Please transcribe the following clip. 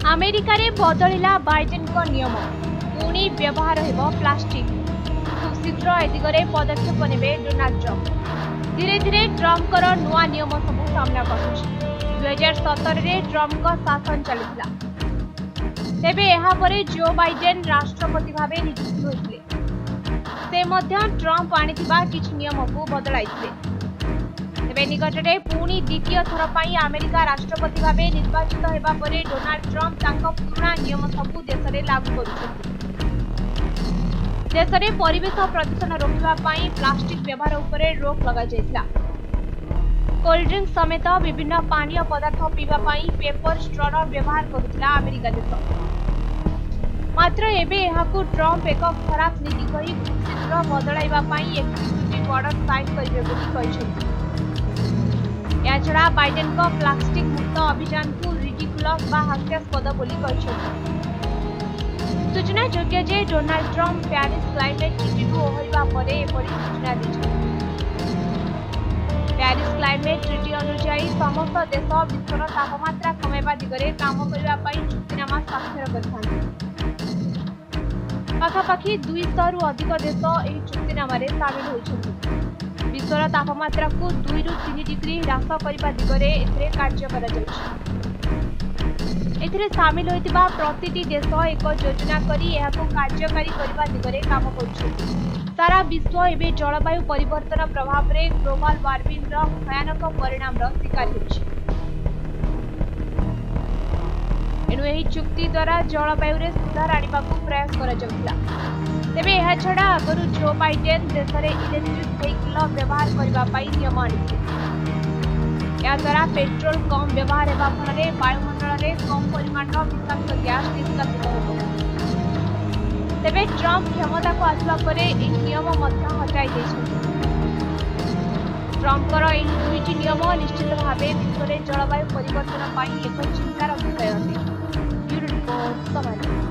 America रे बदलिला Biden को नियम पुणी व्यवहार हेबो प्लास्टिक खूब शीघ्र ए दिगरे पदक्षेप नेबे डोनाल्ड ट्रम्प धीरे धीरे ट्रम्प कर नुआ नियम सब सामना करुछि 2017 रे ट्रम्प को शासन चलितला तेबे एहा परे जो बाइडेन राष्ट्रपति भाबे नियुक्त होइथिले से मध्य ट्रम्प आनिथिबा किछ नियम को बदलाइथिले तेबे निकटरे पुणी द्वितीय थर पई अमेरिका राष्ट्रपति भाबे निर्वाचित हेबा परे डोनाल्ड ट्रम्प तांको पुराना नियम सबु देश रे लागू करुछथि देश रे परिवेश प्रदूषण रोकिबा पई प्लास्टिक व्यवहार उपरे रोक लगा जायतिला कोल्ड ड्रिंक समेत विभिन्न पानीय पदार्थ पीवा पई पेपर स्ट्रॉर व्यवहार करुथिला अमेरिका देश मात्र एबे एहाकू ट्रम्प एक खराब नीति कही शीघ्र बदलाइबा पई एक दुटी बॉर्डर साइन करिवे बोली कहिसेंति याछड़ा बाइडेन को प्लास्टिक मुक्त अभियान को रिडिकुलस बा हास्यास्पद बोली कहिसेंति सूचना योग्य जे Donald Trump Paris climate treaty को ओहरिबा परे एपरि सूचना दैछथि पेरिस क्लाइमेट ट्रिटी अनुसार समस्त देश विश्वर तापमात्रा कमाइबा दिगरे काम करिबा पई चुक्तिनामा स्वाक्षर करथांती पाखापाखि 200 रु अधिक देश एही चुक्तिनामा सामिल होइछथि विश्वर तापमात्रा को 2 रु 3 डिग्री ह्रास करबा दिगरे एथिरे कार्य करा जायछि एथिरे सामिल होइतिबा प्रतिटी देश एक योजना करी एहाको कार्यकारी करबा दिगरे काम करुछथि सारा विश्व एबे जलवायु परिवर्तन प्रभाव रे ग्लोबल वार्मिंग रो भयानक परिणाम रो शिकार होछि एनु एही चुक्ति द्वारा जलवायु रे सुधार आनिबाकू प्रयास करा जाउतिला तेबे एहा छडा अगरु जो बाइडेन देश रे इलेक्ट्रिक व्हीकल व्यवहार करबा पई नियम आनिथिले या द्वारा पेट्रोल कम व्यवहार हेबा फलरे वायुमंडल रे कम परिमाण रो विषाक्त गैस निष्कासित होबो तेबे ट्रम्प क्षमता को आसवा परे एही नियम मध्य हटाई दैछथि ट्रम्प कर एही दुईटी नियम निश्चित भावे विश्व रे जलवायु परिवर्तन पई एक चिंतार विषय अटे ब्यूरो रिपोर्ट समाचार।